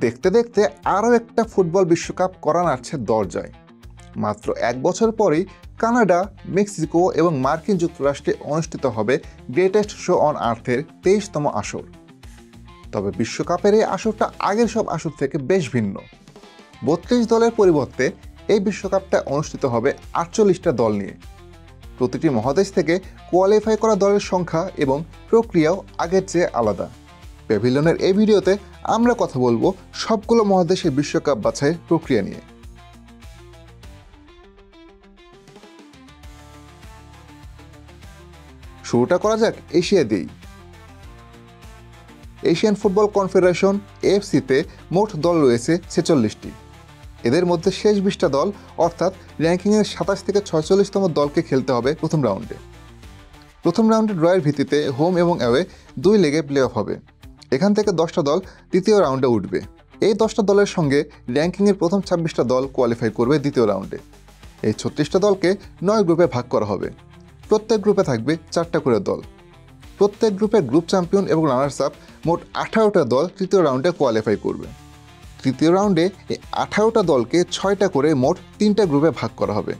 দেখতে দেখতে আরও একটা ফুটবল বিশ্বকাপ করা নাড়ছে দরজায়। মাত্র এক বছর পরেই কানাডা, মেক্সিকো এবং মার্কিন যুক্তরাষ্ট্রে অনুষ্ঠিত হবে গ্রেটেস্ট শো অন আর্থের 23তম আসর। তবে বিশ্বকাপের এই আসরটা আগের সব আসর থেকে বেশ ভিন্ন। 32 দলের পরিবর্তে এই বিশ্বকাপটা অনুষ্ঠিত হবে 48টা দল নিয়ে। প্রতিটি মহাদেশ থেকে কোয়ালিফাই করা দলের সংখ্যা এবং প্রক্রিয়াও আগের চেয়ে আলাদা। প্যাভিলিয়নের এই ভিডিওতে আমরা কথা বলবো সবগুলো মহাদেশের বিশ্বকাপ বাছাইয়ের প্রক্রিয়া নিয়ে। শুরুটা করা যাক এশিয়া দিয়েই। এশিয়ান ফুটবল কনফেডারেশন এএফসিতে মোট দল রয়েছে 46টি। এদের মধ্যে শেষ 20টা দল অর্থাৎ র্যাঙ্কিংয়ের 27 থেকে 46তম দলকে খেলতে হবে প্রথম রাউন্ডে। প্রথম রাউন্ডে ড্রয়ের ভিত্তিতে হোম এবং অ্যাওয়ে 2 লেগে প্লে অফ হবে। এখান থেকে 10টা দল দ্বিতীয় রাউন্ডে উঠবে। এই 10টা দলের সঙ্গে র্যাঙ্কিংয়ের প্রথম 26টা দল কোয়ালিফাই করবে দ্বিতীয় রাউন্ডে। এই 36টা দলকে 9 গ্রুপে ভাগ করা হবে। প্রত্যেক গ্রুপে থাকবে 4টা করে দল। প্রত্যেক গ্রুপের গ্রুপ চ্যাম্পিয়ন এবং রানার্স আপ মোট 18টা দল তৃতীয় রাউন্ডে কোয়ালিফাই করবে। তৃতীয় রাউন্ডে এই 18টা দলকে 6টা করে মোট 3টা গ্রুপে ভাগ করা হবে।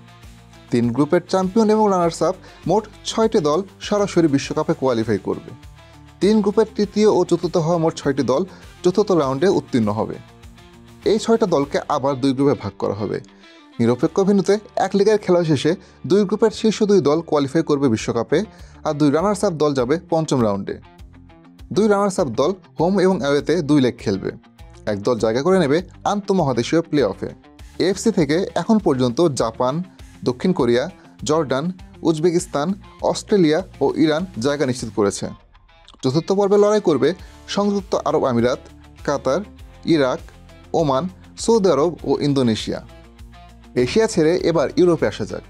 3 গ্রুপের চ্যাম্পিয়ন এবং রানার্স আপ মোট 6টি দল সরাসরি বিশ্বকাপে কোয়ালিফাই করবে। 3 গ্রুপের তৃতীয় ও চতুর্থ হওয়া মোট 6টি দল চতুর্থ রাউন্ডে উত্তীর্ণ হবে। এই 6টা দলকে আবার 2 গ্রুপে ভাগ করা হবে। নিরপেক্ষ ভেন্যুতে এক লিগের খেলা শেষে 2 গ্রুপের শীর্ষ 2 দল কোয়ালিফাই করবে বিশ্বকাপে, আর 2 রানার্স আপ দল যাবে পঞ্চম রাউন্ডে। 2 রানার্স আপ দল হোম এবং অ্যাওয়েতে 2 লেগ খেলবে। এক দল জায়গা করে নেবে আন্তঃমহাদেশীয় প্লে অফে। এএফসি থেকে এখন পর্যন্ত জাপান, দক্ষিণ কোরিয়া, জর্ডান, উজবেকিস্তান, অস্ট্রেলিয়া ও ইরান জায়গা নিশ্চিত করেছে। চতুর্থ পর্বে লড়াই করবে সংযুক্ত আরব আমিরাত, কাতার, ইরাক, ওমান, সৌদি আরব ও ইন্দোনেশিয়া। এশিয়া ছেড়ে এবার ইউরোপে আসা যাক।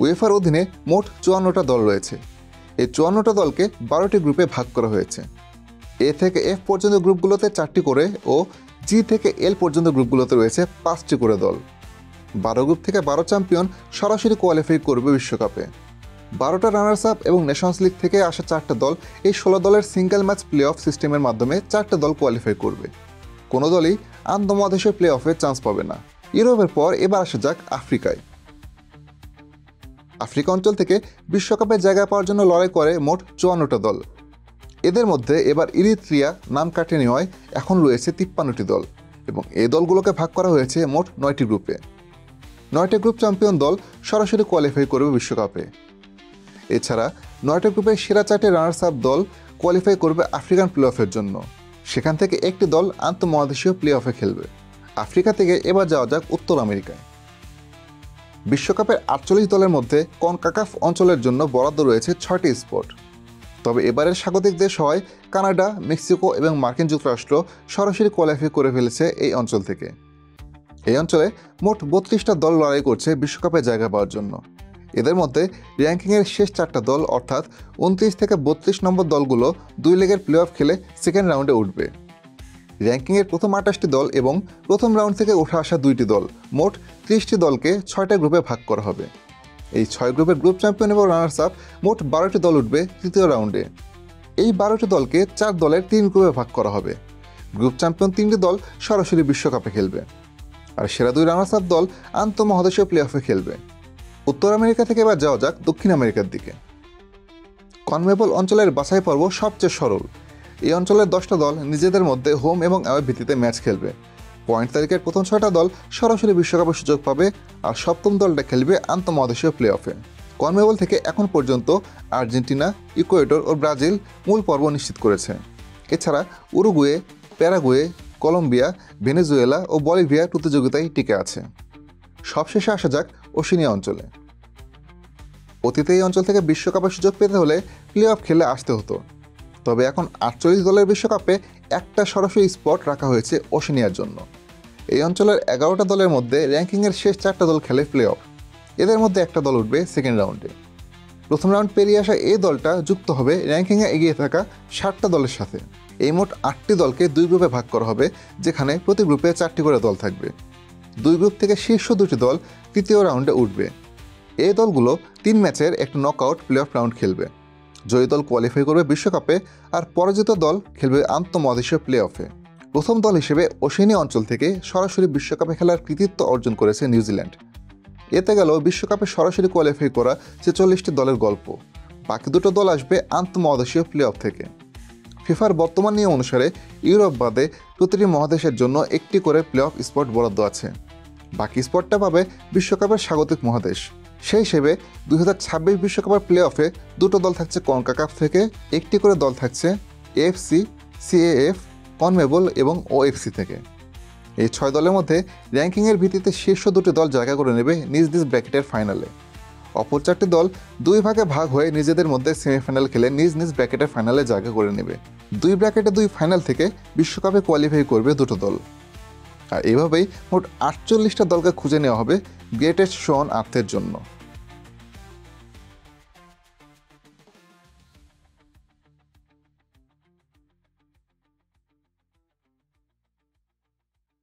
উয়েফার অধীনে মোট 54টা দল রয়েছে। এই 54টা দলকে 12টি গ্রুপে ভাগ করা হয়েছে। এ থেকে এফ পর্যন্ত গ্রুপগুলোতে 4টি করে ও জি থেকে এল পর্যন্ত গ্রুপগুলোতে রয়েছে 5টি করে দল। 12 গ্রুপ থেকে 12 চ্যাম্পিয়ন সরাসরি কোয়ালিফাই করবে বিশ্বকাপে। 12টা রানার্স আপ এবং নেশনস লিগ থেকে আসা 4টা দল এই 16 দলের সিঙ্গেল ম্যাচ প্লে অফ সিস্টেমের মাধ্যমে 4টা দল কোয়ালিফাই করবে। কোনো দলই আন্তঃমহাদেশীয় প্লে অফে চান্স পাবে না। ইউরোপের পর এবার আসা যাক আফ্রিকায়। আফ্রিকা অঞ্চল থেকে বিশ্বকাপে জায়গা পাওয়ার জন্য লড়াই করে মোট 54টা দল। এদের মধ্যে এবার ইরিত্রিয়া নাম কাটিয়ে নেওয়ায় এখন রয়েছে 53টি দল এবং এই দলগুলোকে ভাগ করা হয়েছে মোট 9টি গ্রুপে। 9টি গ্রুপ চ্যাম্পিয়ন দল সরাসরি কোয়ালিফাই করবে বিশ্বকাপে। এছাড়া 9টি গ্রুপের সেরা 4টি রানার্স আপ দল কোয়ালিফাই করবে আফ্রিকান প্লে অফের জন্য। সেখান থেকে একটি দল আন্তঃমহাদেশীয় প্লে অফে খেলবে। আফ্রিকা থেকে এবার যাওয়া যাক উত্তর আমেরিকায়। বিশ্বকাপের 48 দলের মধ্যে কনকাকাফ অঞ্চলের জন্য বরাদ্দ রয়েছে 6টি স্পট। তবে এবারের স্বাগতিক দেশ হয় কানাডা, মেক্সিকো এবং মার্কিন যুক্তরাষ্ট্র সরাসরি কোয়ালিফাই করে ফেলেছে এই অঞ্চল থেকে। এই অঞ্চলে মোট 32টা দল লড়াই করছে বিশ্বকাপে জায়গা পাওয়ার জন্য। এদের মধ্যে র্যাঙ্কিংয়ের শেষ 4টা দল অর্থাৎ 29 থেকে 32 নম্বর দলগুলো 2 লেগের প্লে অফ খেলে সেকেন্ড রাউন্ডে উঠবে। র্যাঙ্কিংয়ের প্রথম 28টি দল এবং প্রথম রাউন্ড থেকে উঠে আসা 2টি দল মোট 30টি দলকে 6টা গ্রুপে ভাগ করা হবে। এই 6 গ্রুপের গ্রুপ চ্যাম্পিয়ন এবং রানার্স আপ মোট 12টি দল উঠবে তৃতীয় রাউন্ডে। এই 12টি দলকে 4 দলের 3 গ্রুপে ভাগ করা হবে। গ্রুপ চ্যাম্পিয়ন 3টি দল সরাসরি বিশ্বকাপে খেলবে, আর সেরা 2 রানার্স আপ দল আন্তঃমহাদেশীয় প্লে অফে খেলবে। উত্তর আমেরিকা থেকে এবার যাওয়া যাক দক্ষিণ আমেরিকার দিকে। কনমেবল অঞ্চলের বাছাই পর্ব সবচেয়ে সরল। এই অঞ্চলের 10টা দল নিজেদের মধ্যে হোম এবং অ্যাওয়ে ভিত্তিতে ম্যাচ খেলবে। পয়েন্ট তালিকার প্রথম 6টা দল সরাসরি বিশ্বকাপের সুযোগ পাবে, আর সপ্তম দলটা খেলবে আন্তঃমহাদেশীয় প্লে অফে। কনমেবল থেকে এখন পর্যন্ত আর্জেন্টিনা, ইকুয়েডর ও ব্রাজিল মূল পর্ব নিশ্চিত করেছে। এছাড়া উরুগুয়ে, প্যারাগুয়ে, কলম্বিয়া, ভেনেজুয়েলা ও বলিভিয়া প্রতিযোগিতায় টিকে আছে। সবশেষে আসা যাক ওশেনিয়া অঞ্চলে। অতীতে এই অঞ্চল থেকে বিশ্বকাপের সুযোগ পেতে হলে প্লে অফ খেলে আসতে হতো। তবে এখন 48 দলের বিশ্বকাপে একটা সরাসরি স্পট রাখা হয়েছে ওশেনিয়ার জন্য। এই অঞ্চলের 11টা দলের মধ্যে র্যাঙ্কিংয়ের শেষ 4টা দল খেলে প্লে অফ। এদের মধ্যে একটা দল উঠবে সেকেন্ড রাউন্ডে। প্রথম রাউন্ড পেরিয়ে আসা এই দলটা যুক্ত হবে র্যাঙ্কিংয়ে এগিয়ে থাকা 60টা দলের সাথে। এই মোট 8টি দলকে 2 গ্রুপে ভাগ করা হবে, যেখানে প্রতি গ্রুপে 4টি করে দল থাকবে। 2 গ্রুপ থেকে শীর্ষ 2টি দল তৃতীয় রাউন্ডে উঠবে। এই দলগুলো 3 ম্যাচের একটা নকআউট প্লে অফ রাউন্ড খেলবে। জয়ী দল কোয়ালিফাই করবে বিশ্বকাপে, আর পরাজিত দল খেলবে আন্তঃমহাদেশীয় প্লে অফে। প্রথম দল হিসেবে ওশেনিয়া অঞ্চল থেকে সরাসরি বিশ্বকাপে খেলার কৃতিত্ব অর্জন করেছে নিউজিল্যান্ড। এতে গেল বিশ্বকাপে সরাসরি কোয়ালিফাই করা 46টি দলের গল্প। বাকি দুটো দল আসবে আন্তঃমহাদেশীয় প্লে অফ থেকে। ফিফার বর্তমান নিয়ম অনুসারে ইউরোপ বাদে প্রতিটি মহাদেশের জন্য একটি করে প্লে অফ স্পট বরাদ্দ আছে। বাকি স্পটটা পাবে বিশ্বকাপের স্বাগতিক মহাদেশ। সেই হিসেবে 2026 বিশ্বকাপের প্লে অফে দুটো দল থাকছে কনকাকাফ থেকে, একটি করে দল থাকছে এএফসি, সিএএফ, কনমেবল এবং ওএফসি থেকে। এই 6 দলের মধ্যে র্যাঙ্কিংয়ের ভিত্তিতে শীর্ষ দুটি দল জায়গা করে নেবে নিজ নিজ ব্র্যাকেটের ফাইনালে। অপর 4টি দল 2 ভাগে ভাগ হয়ে নিজেদের মধ্যে সেমিফাইনাল খেলে নিজ নিজ ব্র্যাকেটের ফাইনালে জায়গা করে নেবে। 2 ব্র্যাকেটে 2 ফাইনাল থেকে বিশ্বকাপে কোয়ালিফাই করবে দুটো দল। আর এভাবেই মোট 48টা দলকে খুঁজে নেওয়া হবে গ্রেটেস্ট শো অন আর্থের জন্য।